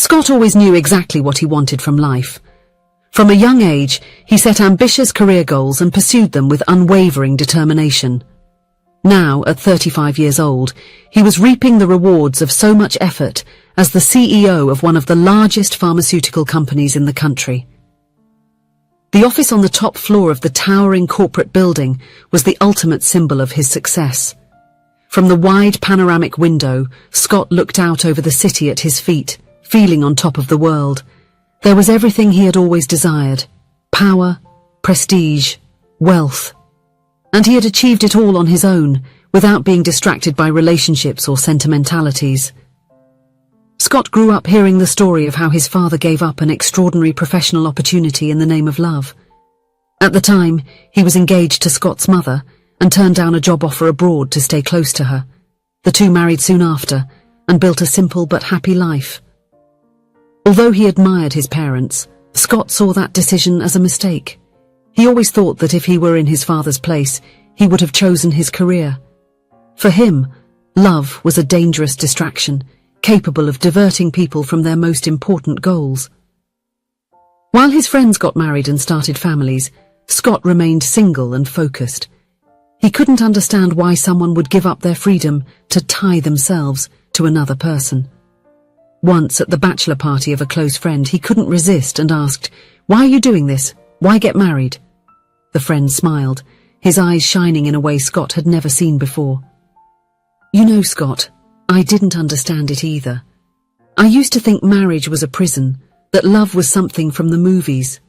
Scott always knew exactly what he wanted from life. From a young age, he set ambitious career goals and pursued them with unwavering determination. Now, at 35 years old, he was reaping the rewards of so much effort as the CEO of one of the largest pharmaceutical companies in the country. The office on the top floor of the towering corporate building was the ultimate symbol of his success. From the wide panoramic window, Scott looked out over the city at his feet, feeling on top of the world. There was everything he had always desired: power, prestige, wealth. And he had achieved it all on his own, without being distracted by relationships or sentimentalities. Scott grew up hearing the story of how his father gave up an extraordinary professional opportunity in the name of love. At the time, he was engaged to Scott's mother and turned down a job offer abroad to stay close to her. The two married soon after and built a simple but happy life. Although he admired his parents, Scott saw that decision as a mistake. He always thought that if he were in his father's place, he would have chosen his career. For him, love was a dangerous distraction, capable of diverting people from their most important goals. While his friends got married and started families, Scott remained single and focused. He couldn't understand why someone would give up their freedom to tie themselves to another person. Once at the bachelor party of a close friend, he couldn't resist and asked, "Why are you doing this? Why get married?" The friend smiled, his eyes shining in a way Scott had never seen before. "You know, Scott, I didn't understand it either. I used to think marriage was a prison, that love was something from the movies.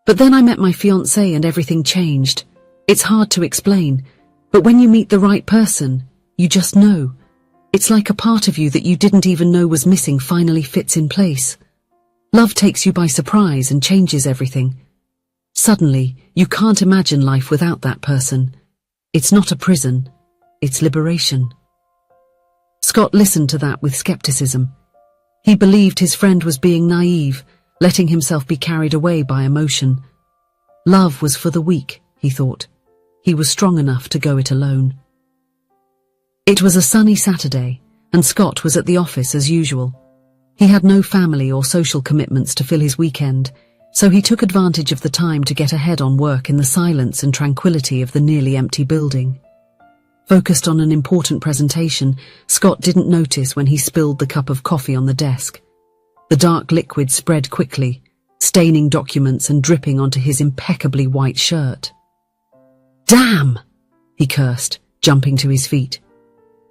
But then I met my fiancé and everything changed. It's hard to explain, but when you meet the right person, you just know. It's like a part of you that you didn't even know was missing finally fits in place. Love takes you by surprise and changes everything. Suddenly, you can't imagine life without that person. It's not a prison, it's liberation." Scott listened to that with skepticism. He believed his friend was being naive, letting himself be carried away by emotion. Love was for the weak, he thought. He was strong enough to go it alone. It was a sunny Saturday, and Scott was at the office as usual. He had no family or social commitments to fill his weekend, so he took advantage of the time to get ahead on work in the silence and tranquility of the nearly empty building. Focused on an important presentation, Scott didn't notice when he spilled the cup of coffee on the desk. The dark liquid spread quickly, staining documents and dripping onto his impeccably white shirt. "Damn!" he cursed, jumping to his feet.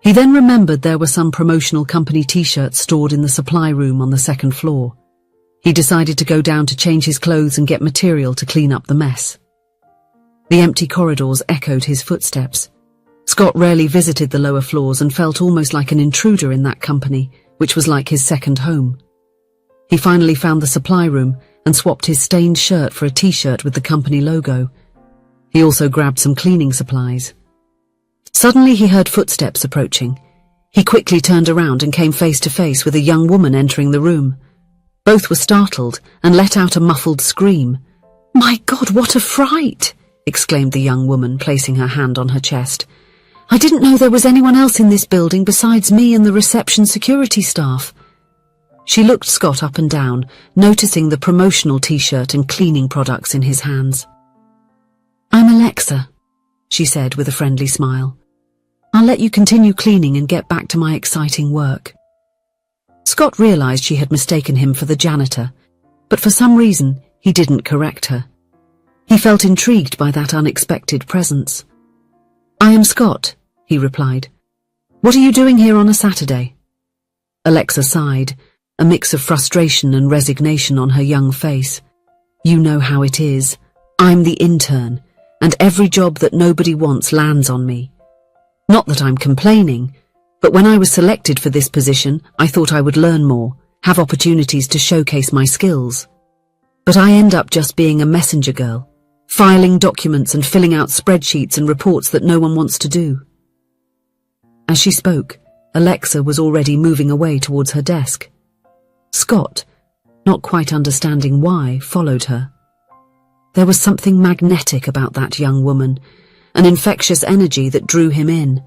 He then remembered there were some promotional company t-shirts stored in the supply room on the second floor. He decided to go down to change his clothes and get material to clean up the mess. The empty corridors echoed his footsteps. Scott rarely visited the lower floors and felt almost like an intruder in that company, which was like his second home. He finally found the supply room and swapped his stained shirt for a t-shirt with the company logo. He also grabbed some cleaning supplies. Suddenly he heard footsteps approaching. He quickly turned around and came face to face with a young woman entering the room. Both were startled and let out a muffled scream. "My God, what a fright!" exclaimed the young woman, placing her hand on her chest. "I didn't know there was anyone else in this building besides me and the reception security staff." She looked Scott up and down, noticing the promotional t-shirt and cleaning products in his hands. "I'm Alexa," she said with a friendly smile. "I'll let you continue cleaning and get back to my exciting work." Scott realized she had mistaken him for the janitor, but for some reason he didn't correct her. He felt intrigued by that unexpected presence. "I am Scott," he replied. "What are you doing here on a Saturday?" Alexa sighed, a mix of frustration and resignation on her young face. "You know how it is. I'm the intern, and every job that nobody wants lands on me. Not that I'm complaining, but when I was selected for this position, I thought I would learn more, have opportunities to showcase my skills. But I end up just being a messenger girl, filing documents and filling out spreadsheets and reports that no one wants to do." As she spoke, Alexa was already moving away towards her desk. Scott, not quite understanding why, followed her. There was something magnetic about that young woman, an infectious energy that drew him in.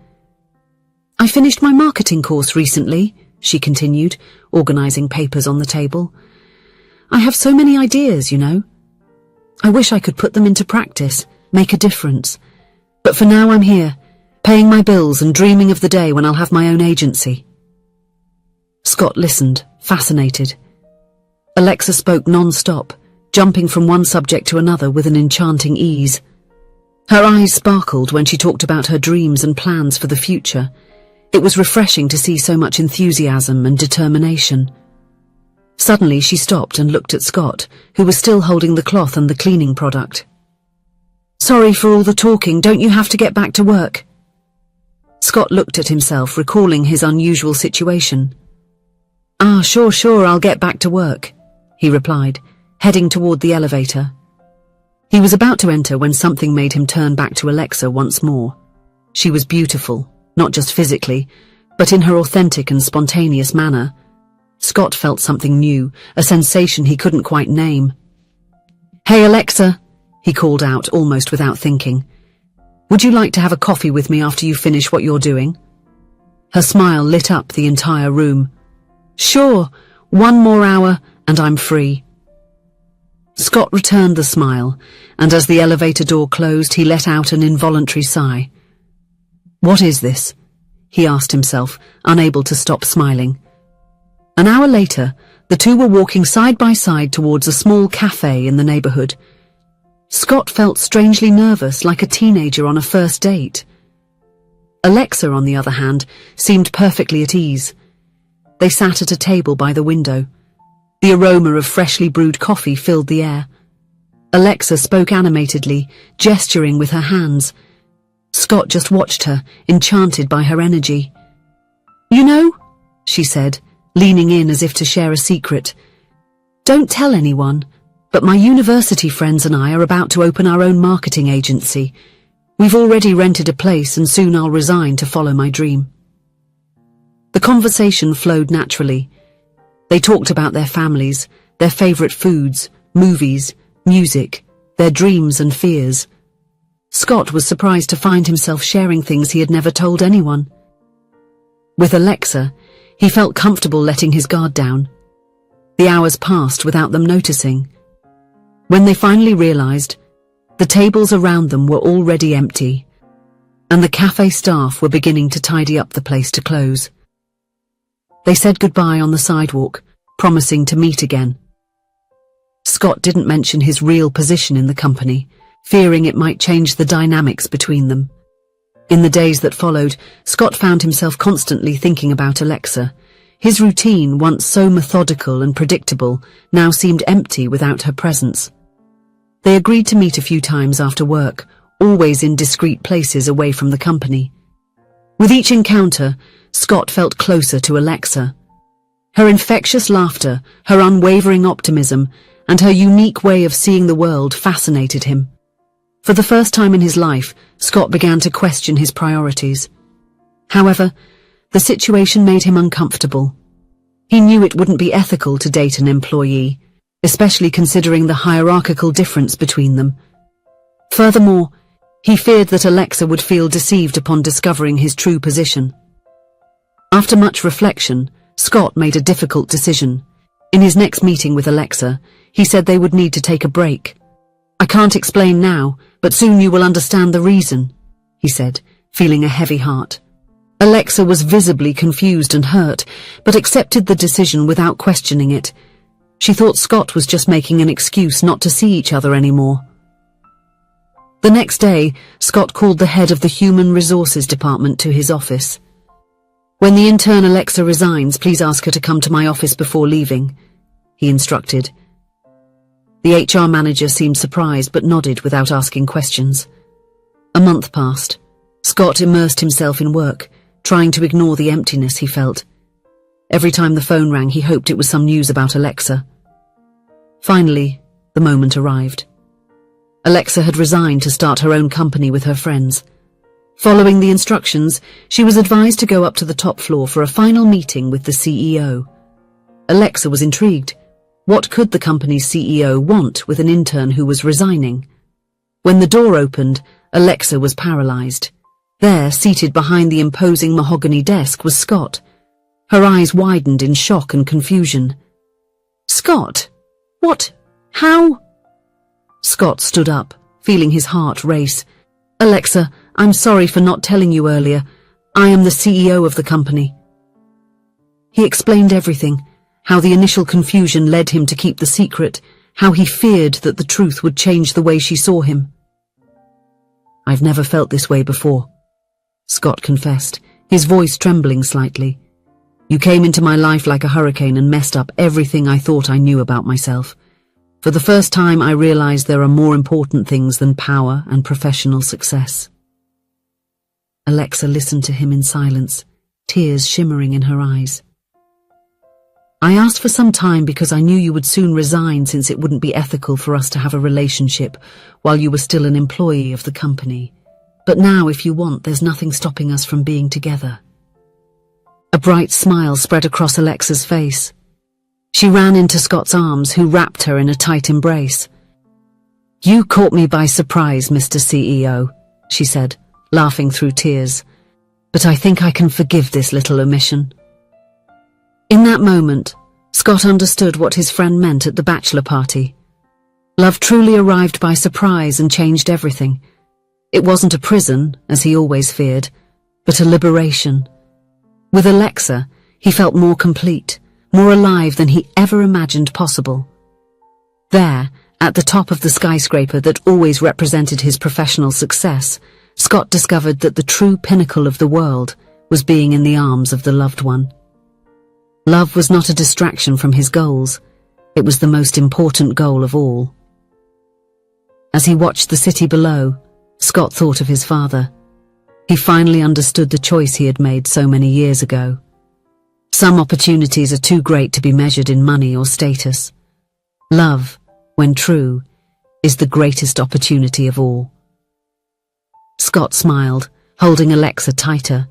"I finished my marketing course recently," she continued, organizing papers on the table. I have so many ideas, you know. I wish I could put them into practice, make a difference. But for now I'm here, paying my bills and dreaming of the day when I'll have my own agency. Scott listened, fascinated. Alexa spoke non-stop, jumping from one subject to another with an enchanting ease. Her eyes sparkled when she talked about her dreams and plans for the future. It was refreshing to see so much enthusiasm and determination. Suddenly she stopped and looked at Scott, who was still holding the cloth and the cleaning product. Sorry for all the talking, don't you have to get back to work? Scott looked at himself, recalling his unusual situation. Sure, I'll get back to work, he replied, heading toward the elevator. He was about to enter when something made him turn back to Alexa once more. She was beautiful, not just physically, but in her authentic and spontaneous manner. Scott felt something new, a sensation he couldn't quite name. Hey Alexa, he called out almost without thinking. Would you like to have a coffee with me after you finish what you're doing? Her smile lit up the entire room. Sure, 1 more hour and I'm free. Scott returned the smile, and as the elevator door closed, he let out an involuntary sigh. What is this? He asked himself, unable to stop smiling. An hour later, the two were walking side by side towards a small cafe in the neighborhood. Scott felt strangely nervous, like a teenager on a first date. Alexa, on the other hand, seemed perfectly at ease. They sat at a table by the window. The aroma of freshly brewed coffee filled the air. Alexa spoke animatedly, gesturing with her hands. Scott just watched her, enchanted by her energy. You know, she said, leaning in as if to share a secret. Don't tell anyone, but my university friends and I are about to open our own marketing agency. We've already rented a place and soon I'll resign to follow my dream. The conversation flowed naturally. They talked about their families, their favorite foods, movies, music, their dreams and fears. Scott was surprised to find himself sharing things he had never told anyone. With Alexa, he felt comfortable letting his guard down. The hours passed without them noticing. When they finally realized, the tables around them were already empty, and the cafe staff were beginning to tidy up the place to close. They said goodbye on the sidewalk, promising to meet again. Scott didn't mention his real position in the company, fearing it might change the dynamics between them. In the days that followed, Scott found himself constantly thinking about Alexa. His routine, once so methodical and predictable, now seemed empty without her presence. They agreed to meet a few times after work, always in discreet places away from the company. With each encounter, Scott felt closer to Alexa. Her infectious laughter, her unwavering optimism, and her unique way of seeing the world fascinated him. For the first time in his life, Scott began to question his priorities. However, the situation made him uncomfortable. He knew it wouldn't be ethical to date an employee, especially considering the hierarchical difference between them. Furthermore, he feared that Alexa would feel deceived upon discovering his true position. After much reflection, Scott made a difficult decision. In his next meeting with Alexa, he said they would need to take a break. I can't explain now, but soon you will understand the reason, he said, feeling a heavy heart. Alexa was visibly confused and hurt, but accepted the decision without questioning it. She thought Scott was just making an excuse not to see each other anymore. The next day, Scott called the head of the Human Resources Department to his office. When the intern Alexa resigns, please ask her to come to my office before leaving, he instructed. The HR manager seemed surprised but nodded without asking questions. A month passed. Scott immersed himself in work, trying to ignore the emptiness he felt. Every time the phone rang, he hoped it was some news about Alexa. Finally, the moment arrived. Alexa had resigned to start her own company with her friends. Following the instructions, she was advised to go up to the top floor for a final meeting with the CEO. Alexa was intrigued. What could the company's CEO want with an intern who was resigning? When the door opened, Alexa was paralyzed. There, seated behind the imposing mahogany desk, was Scott. Her eyes widened in shock and confusion. "Scott? What? How?" Scott stood up, feeling his heart race. "Alexa, I'm sorry for not telling you earlier. I am the CEO of the company." He explained everything, how the initial confusion led him to keep the secret, how he feared that the truth would change the way she saw him. "I've never felt this way before," Scott confessed, his voice trembling slightly. "You came into my life like a hurricane and messed up everything I thought I knew about myself. For the first time, I realized there are more important things than power and professional success." Alexa listened to him in silence, tears shimmering in her eyes. "I asked for some time because I knew you would soon resign, since it wouldn't be ethical for us to have a relationship while you were still an employee of the company. But now, if you want, there's nothing stopping us from being together." A bright smile spread across Alexa's face. She ran into Scott's arms, who wrapped her in a tight embrace. "You caught me by surprise, Mr. CEO," she said, laughing through tears. "But I think I can forgive this little omission." In that moment, Scott understood what his friend meant at the bachelor party. Love truly arrived by surprise and changed everything. It wasn't a prison, as he always feared, but a liberation. With Alexa, he felt more complete, more alive than he ever imagined possible. There, at the top of the skyscraper that always represented his professional success, Scott discovered that the true pinnacle of the world was being in the arms of the loved one. Love was not a distraction from his goals. It was the most important goal of all. As he watched the city below, Scott thought of his father. He finally understood the choice he had made so many years ago. Some opportunities are too great to be measured in money or status. Love, when true, is the greatest opportunity of all. Scott smiled, holding Alexa tighter.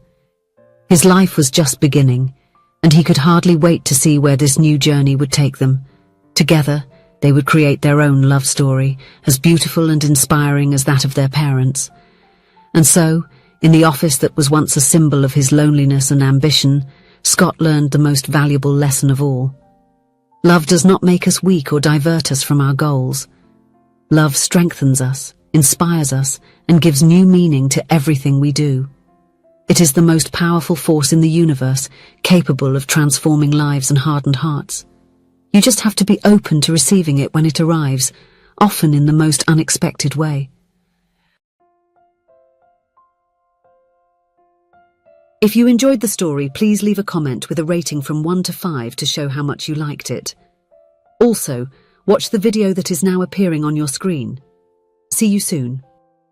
His life was just beginning, and he could hardly wait to see where this new journey would take them. Together, they would create their own love story, as beautiful and inspiring as that of their parents. And so, in the office that was once a symbol of his loneliness and ambition, Scott learned the most valuable lesson of all. Love does not make us weak or divert us from our goals. Love strengthens us, inspires us, and gives new meaning to everything we do. It is the most powerful force in the universe, capable of transforming lives and hardened hearts. You just have to be open to receiving it when it arrives, often in the most unexpected way. If you enjoyed the story, please leave a comment with a rating from 1 to 5 to show how much you liked it. Also, watch the video that is now appearing on your screen. See you soon.